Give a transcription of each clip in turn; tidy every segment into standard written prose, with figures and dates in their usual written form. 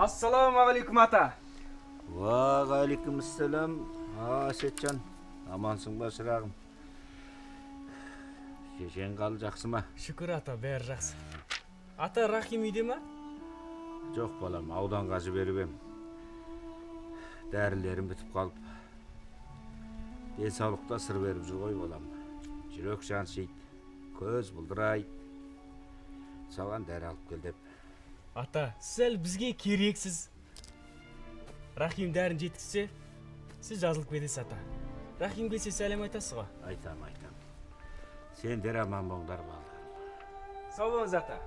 Ассаламағалейкум ата. Уағалейкумассалам. Сетжан, амансың ба шырағым? Шешең қалы жақсы ма? Шүкір ата, бәрі жақсы. Ата, Рахим үйде ма? Жоқ балам, ауданға жіберіп ем. Дәрілерім бітіп қалып. Денсаулықта сыр беріп жүр ғой балам. Жүрек жаншиды, көз бұлдырайды. Саған дәрі алып кел деп. Ата, сіз бізге керексіз. Рахим дәрін жеткізсе, сіз жазылып кетесіз ата. Рахим келсе сәлем айтасыз ғой? Айтам. Сендер аман болыңдар балдар. Сау болыңыз ата.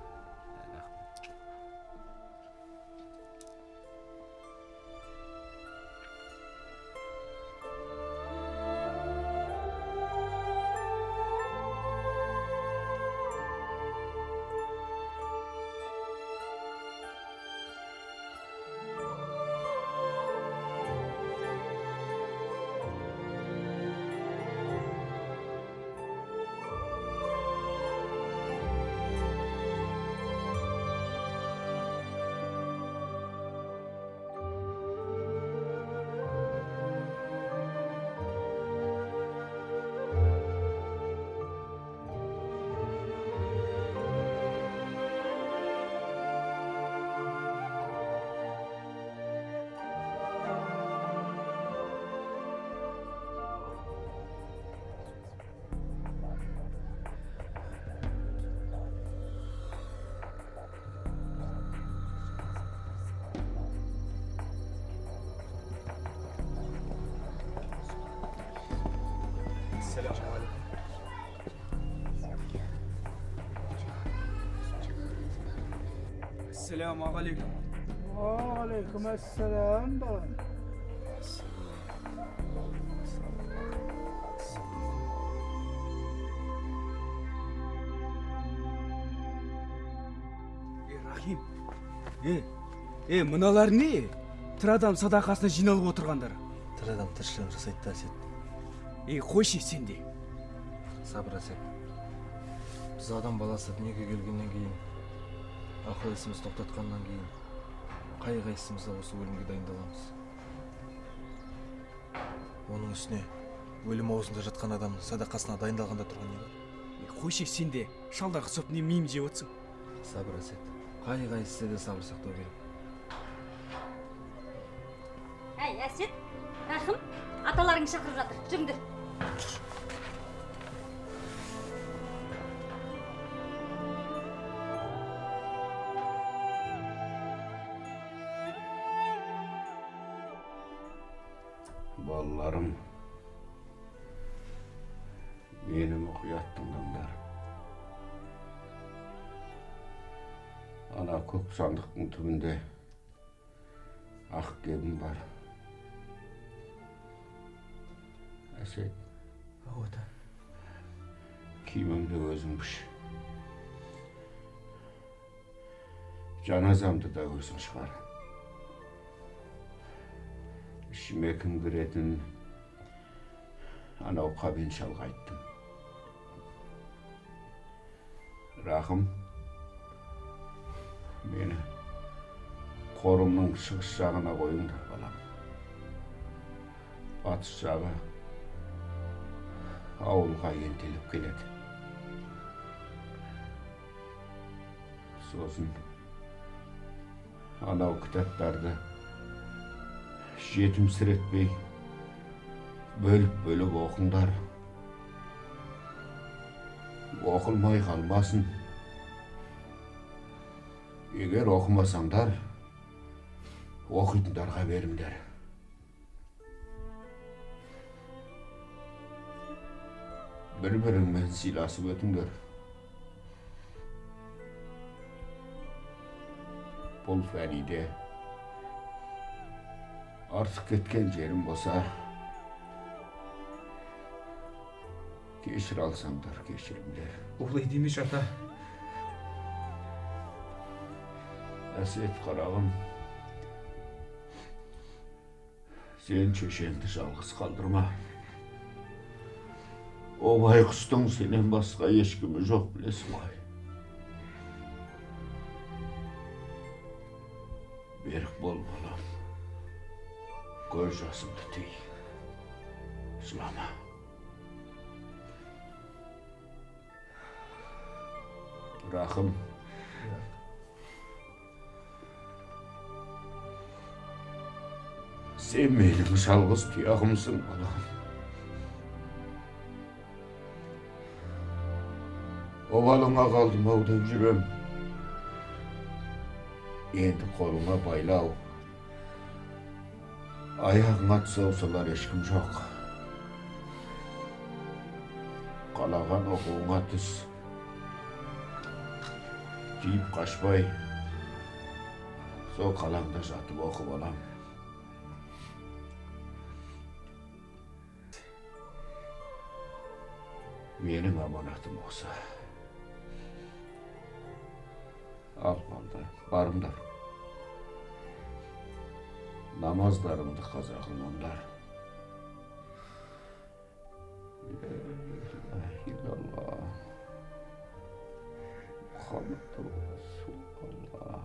Selamünaleyküm. Aleykümselam balam. Рахим, мыналар не? Тырадам садақасына жиналып отырғандар. Тырадам тіршілігін жасайды да Әсет. Қойшы сен де. Сабыр Әсет. Біз адам баласы дүниеге келгеннен кейін, ақыл есіміз тоқтатқаннан кейін, қай-қайсымыз да осы өлімге дайындаламыз. Оның үстіне өлім аузында жатқан адам садақасына дайындалғанда тұрған не бар? Қойшы сен де шалдағы соп не мейім жеп отырсың? Сабыр Әсет. Қай-қайсысы да сабыр сақтау керек. Әй, Әсет, Рахым, аталарың шақырып жатыр. Жүріңдер. Балаларым, мені мұқият тыңдаңдар. Ана көк сандықтың түбінде ақ кебім бар. Әсет, Ата. киімімді өзің біш. Жаназамды да өзің шығар. Ішіме кім кіретін анау қабен шалға айттым. Рахым, мені қорымның шығыс жағына қойыңдар балам. Батыс жағы ауылға ентеліп келеді. Сосын анау кітаптарды жетімсіретпей бөліп оқыңдар. Оқылмай қалмасын. Егер оқымасаңдар, оқитындарға беріңдер. Бір-біріңмен сыйласып өтіңдер. Бұл Фәриде артық кеткен жерім болса, кешір алсаңдар, кешіріңдер. Олай демеш ата. Әсет қарағым, сен шешеңді жалғыз қалдырма. О байқұстың сенен басқа ешкімі жоқ, білесің ғой. Берік бол Göz жасымды тый. Жылама. Рахым. Sen менің жалғыз тұяғымсың, балам. Обалыңа қалдым ау деп жүрем. Енді қолыңа байлау. Аяғыңа тұсаусалар ешкім жоқ. Қалаған оқуыңа түс. Жиып қашпай, сол қалаңда жатып оқып алам. Менің аманатым осы. Ал балдар, барыңдар. Намаздарыңды қаза қылмаңдар. Илаллах. Мұхаммад Расулаллах.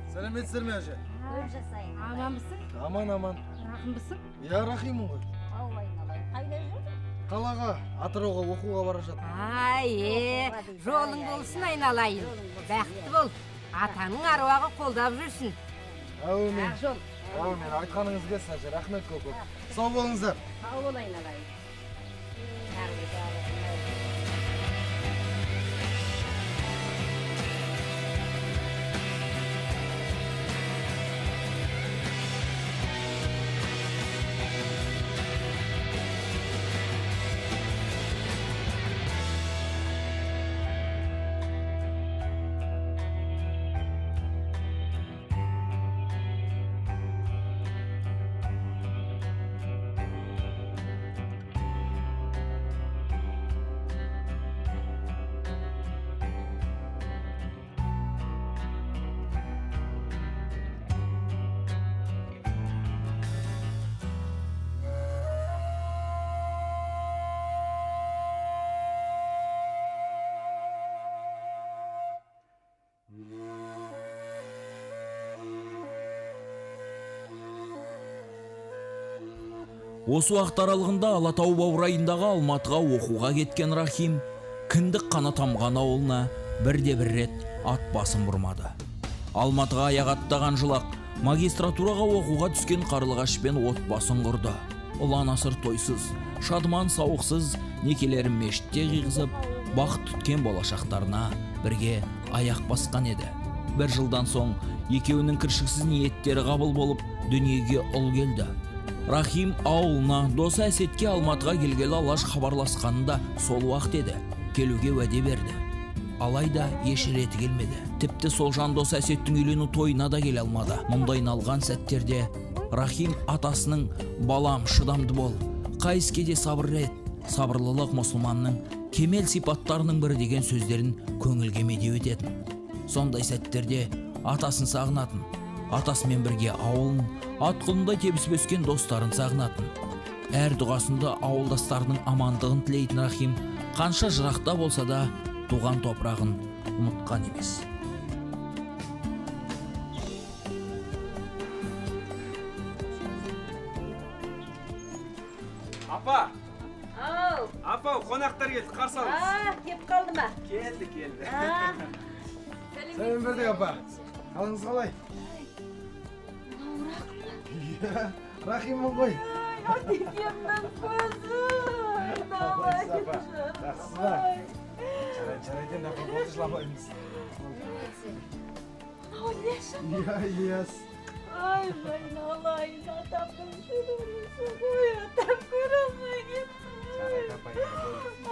Сәлеметсіздер ме әже? Көп жасайын. Аманбысың? Аман. Рахымбысың? Я Рахиммын ғой. Аллайын. Қайда жүрдің? Қалаға, Атырауға оқуға бара жатыр. Жолың болсын айналайын. Бақытты бол. Атаның аруағы қолдап жүрсін. Әумин. Жол. Әумин, айтқаныңыз келсін әже. Рахмет көп. Сау болыңыздар. Сау бол айналайын. Осы уақыт аралығында Алатау баурайындағы Алматыға оқуға кеткен Рахим кіндік қаны тамған ауылына бірде-бір рет ат басын бұрмады. Алматыға аяқ аттаған жылақ магистратураға оқуға түскен қарлығашпен отбасын құрды. Ұлан-асыр тойсыз, шадыман сауықсыз некелерін мешітте қиғызып, бақыт түткен болашақтарына бірге аяқ басқан еді. Бір жылдан соң екеуінің кіршіксіз ниеттері қабыл болып, дүниеге ұл келді. Рахим ауылына, досы Әсетке Алматыға келгелі алаш хабарласқанында сол уақыт еді. Келуге уәде берді. Алайда еш реті келмеді. Тіпті сол жан досы Әсеттің үйлену тойына да келе алмады. Мұндай налған сәттерде Рахим атасының балам шыдамды бол, қайыскеде сабыр ет, сабырлылық мұсылманның кемел сипаттарының бірі деген сөздерін көңілге медеу ететін. Сондай сәттерде атасын сағынатын, атасымен бірге ауылын, ат құлында тебісіп өскен достарын сағынатын. Әр дұғасында ауылдастарының амандығын тілейтін Рахим қанша жырақта болса да туған топырағын ұмытқан емес. Апа! Ау! Апа, қонақтар келді, қарсы алыңыз. Кеп қалды ма? Келді. Сәлем бердік, апа. Қалыңыз қалай? Рахиммын ғой. Атекемнің көзі! Жақсы ба? Жарайден апа, болды жыламаймыз. Ильяс. Айналайын, атамның жүрегісі ғой, атам көре алмай кетті.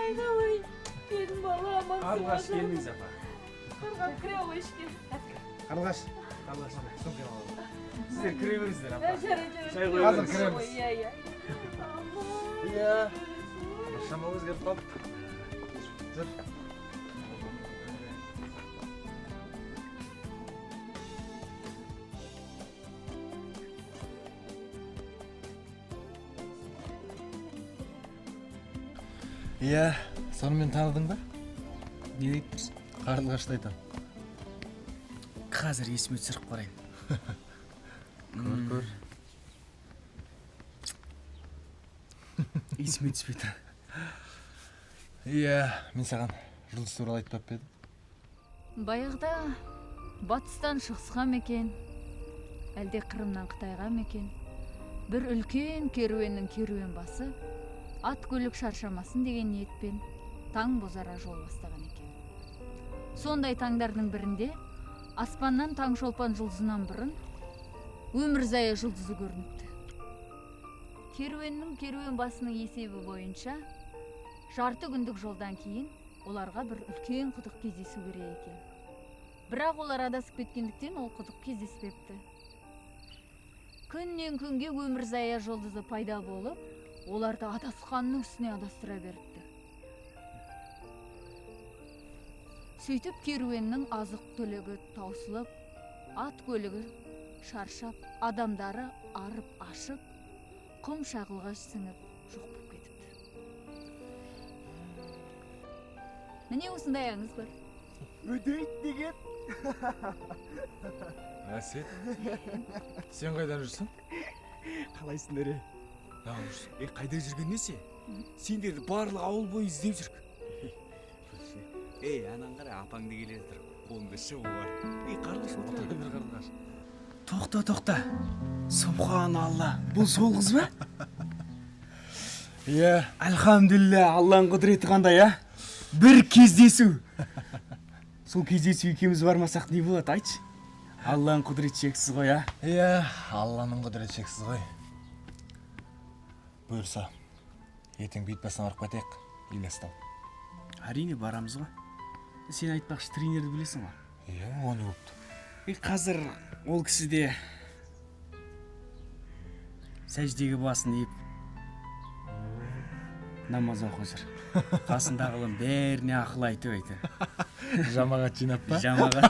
Айналайын, сенің балам Қарлығаш келмеңіз апа. Қырған кіре ғой ішке. Қарлығаш. Сіздер кіре беріңіздер апа. Шай қойып Қазір беріңіз. кіреміз. Иә. Иә. Шама өзгеріп қалды. Жүр. Иә, сонымен таныдың ба? Не дейіппіз? Қарлығашты айтам. Қазір есіме түсіріп қарайын. Көр. Есіме түспейді. Иә, мен саған жұлдыз туралы айтпап едім. Баяғыда батыстан шығысқа мекен, әлде Қырымнан Қытайға мекен, бір үлкен керуеннің керуен басы ат көлік шаршамасын деген ниетпен таң бозара жол бастаған екен. Сондай таңдардың бірінде аспаннан таң шолпан жұлдызынан бұрын өмірзая жұлдызы көрініпті. Керуеннің керуен басының есебі бойынша жарты күндік жолдан кейін оларға бір үлкен құдық кездесу керек екен. Бірақ олар адасып кеткендіктен ол құдық кездеспепті. Күннен күнге өмірзая жұлдызы пайда болып, оларды адасқанның үстіне адастыра беріпті. Сөйтіп керуеннің азық түлігі таусылып, ат көлігі шаршап, адамдары арып ашып, құм шағылға сіңіп жоқ болып кетіпті. Міне осындай аңыз бар. Өтейт деген. Әсет, сен қайдан жүрсің? Қалайсыңдар? Неғып жүрсің? Қайда жүрген несе? Сендерді барлық ауыл бойы іздеп жүрік. Анан қара, апаңды келе жатыр. Қолында шыбы бар. Қарлығаш отыр. Қарлығаш. Тоқта. Субханалла. Бұл сол қыз ба? Иә. Альхамдулилля, Алланың құдіреті қандай, а? Бір кездесу. Сол кездесу екеуміз бармасақ не болады, айтшы? Алланың құдіреті шексіз ғой, а? Иә, Алланың құдіреті шексіз ғой. Бұйырса, ертең бейт басына барып қайтайық, Ильястан. Әрине барамыз ғой. Сен айтпақшы, тренерді білесің ғой? Иә, оны өпті. Қазір ол кісіде сәждегі басын еп намаз оқып жүр. Қасындағылың бәріне ақыл айтып айтыр. Жамағат жинап па? Жамағат.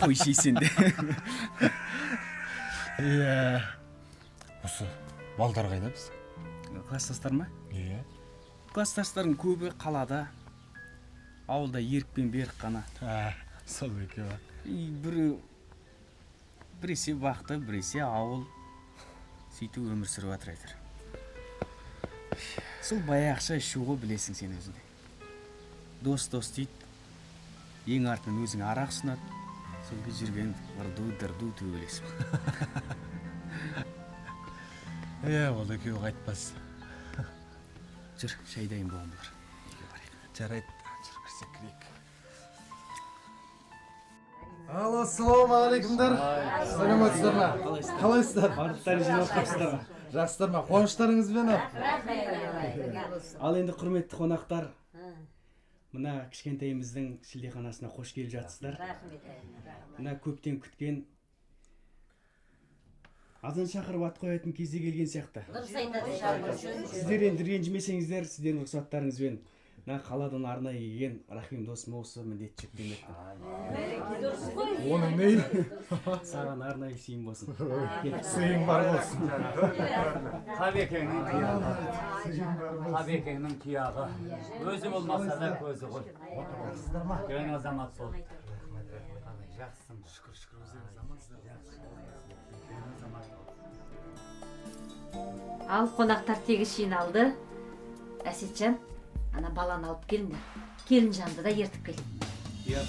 Қойшы сенде. Иә. Осы балдар қайда біз? Класстастар ма? Иә. Класстастардың көбі қалада. Ауылда ерікпен берік қана. Сол екеуі. Біресе бақты, біресе ауыл. Сөйтіп өмір сүріп жатыр айтыр. Сол баяқша ішуға білесің сен өзіңде. Дос дейді. Ең артынан өзің арақ ұсынады. Сол кез жүрген дырду төбелесің. Иә, ол екеуі қайтпас. Жүр, шай дайын болған болар. Жарайды, жүр кірсек кірейік. Алло, ассалаумағалейкумдар. Саламатсыздар ма? Қалайсыздар? Барлықтары жиналып қапсыздар ма? Жақсыздар ма? Қуаныштарыңызбен ап. Ал енді құрметті қонақтар, мына кішкентайымыздың шілдеханасына қош келіп жатсыздар. Мына көптен күткен азан шақырып ат қоятын кезде келген сияқты. Сіздер енді ренжімесеңіздер, сіздердің рұқсаттарыңызбен мына қаладан арнайы келген Рахим досым осы міндет жүктемекті. Оның мейлі. Саған арнайы сыйым болсын. Сыйың бар болсын. Қабекеңнің тұяғы. Өзі болмаса да көзі ғой. Кең азамат сол. Жақсысың. Шүкір, өздеріңіз амансыздар. Ал қонақтар тегіс жиналды. Әсетжан, ана баланы алып келіңдер. Келінжанды да ертіп кел. Иә.